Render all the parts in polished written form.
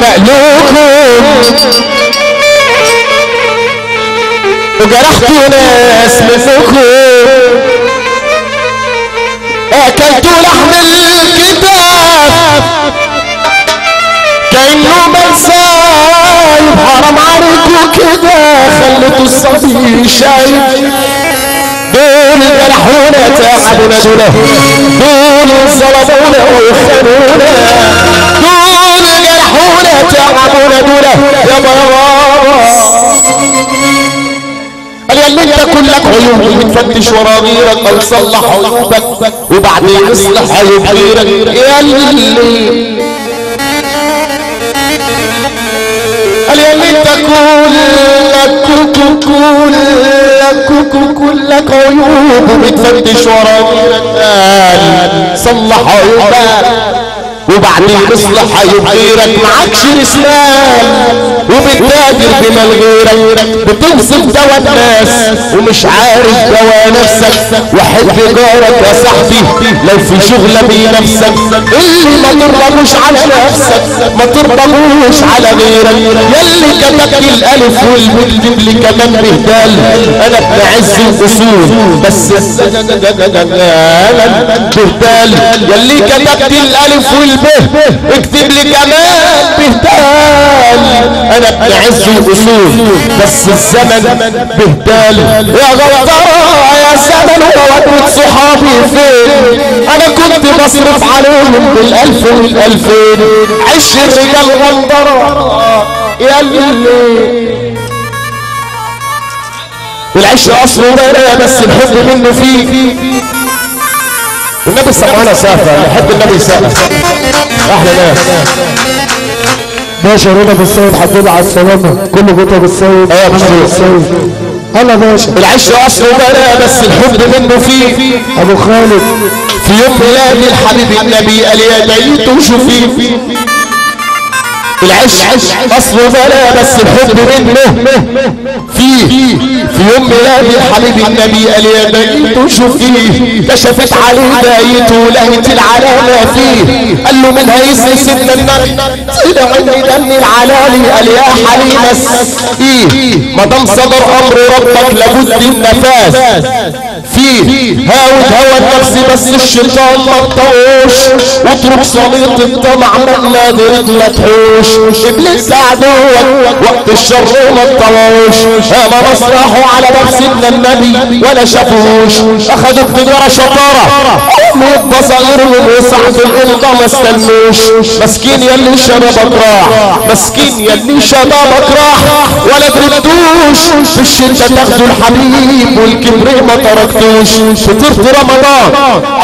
نغرق لكم وجرحتوا ناس منكم اكلتوا لحم الكتاب كأنه منسايب حرام عليكم كده خلتوا الصبي شايب دول جرحونا تعبونا دول ظلمونا وخانونا دول جرحونا تعبونا يا بابا قال يا اللي انت كلك عيوب بتفتش ورا غيرك قال صلح عيوبك وبعدين يصلح عيوب غيرك يا اللي قال يا اللي انت كلك عيوب وبتفتش ورا غيرك قال صلح عيوبك وبعدين تصلح عيوب غيرك معكش رسال وبتتاجر بمال غيرك بتوصف دوا الناس ومش عارف دوا نفسك وحب جارك يا صاحبي لو في شغلة بنفسك اللي ما ترضموش على نفسك ما ترضموش على غيرك يلي كتبت الالف والبتكتب لي كمان بهدال انا ابن عز الاصول بس بهدال يلي كتبت الالف والبه اكتب لي كمان بهدال انا ابن عز الاصول بس الزمن بهدال يا غدارة يا زمن وودت صحابي فين انا كنت بصرف عليهم بالالف والالفين عش الرجال غندرة يا اللي والعش اصله غير بس الحب منه فيك النبي سمعنا سافة يحب النبي سافة احلى ناس باشا رضا بالسيد حبيب على السلامة كل بيته بالسيد ايه بالسيد هلا باشا العش اصله غير بس الحب منه فيك ابو خالد في يوم ميلاد الحبيب النبي قال يا بيت وشوفي العش اصله بلا بس الحب منه فيه في يوم ميلاد الحبيب النبي قال يا بيت وشوفيه كشفت عليه بايت ولهت العلامة فيه قال له من هيسري سيدنا النبي طلع عندي دم العلالي قال يا حليم ايه ما دام صدر امر ربك لابد النفاذ فيه هاود هوى النفس بس الشيطان ما تطوش واترك صليط الطمع من نادر لا تحوش ابليس عدوك وقت الشر ما تطوش ما مسرحوا على باب سيدنا النبي ولا شافوش اخذوا التجاره شطاره مد صغيرهم وسعد الارض ما استنوش مسكين يلي شبابك راح مسكين يلي شبابك راح ولا تردوش في الشده تاخدوا الحبيب والكبر ما تركتوش فطرت رمضان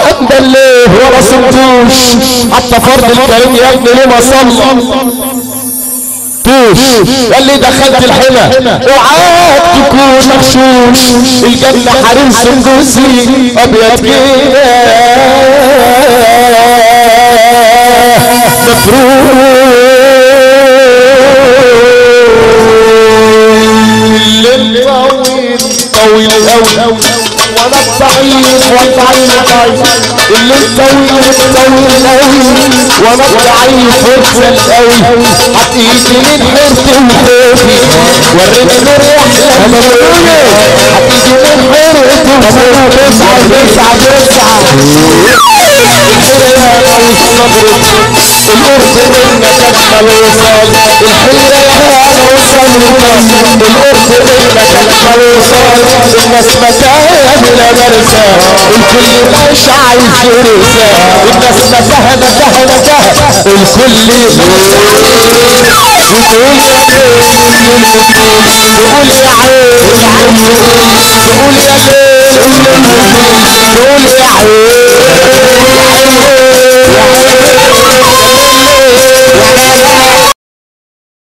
عند الليل ولا صمتوش حتى فرض الكريم يا ابني ليه ما صلى قال لي دخلت الحمى اوعاك تكون مغشوش الجنة حريم سندوسي ابيض كده مفروض الليل طويل قوي وانا الضعيف والضعيف الليل طويل قوي وانا الضعيف فرصة قوي هتيجي من حيرتي وخوفي وريني نور يحلى مبروكي هتيجي من حيرتي وخوفي تسعة القرب منك اجمل وصال الحيرة يا انا وصال القرب منك اجمل وصال الناس مكان لا مرسى الكل مش عايز يرسى الناس مكان الكل يقول يا عين يقول يا ليل يقول يا عين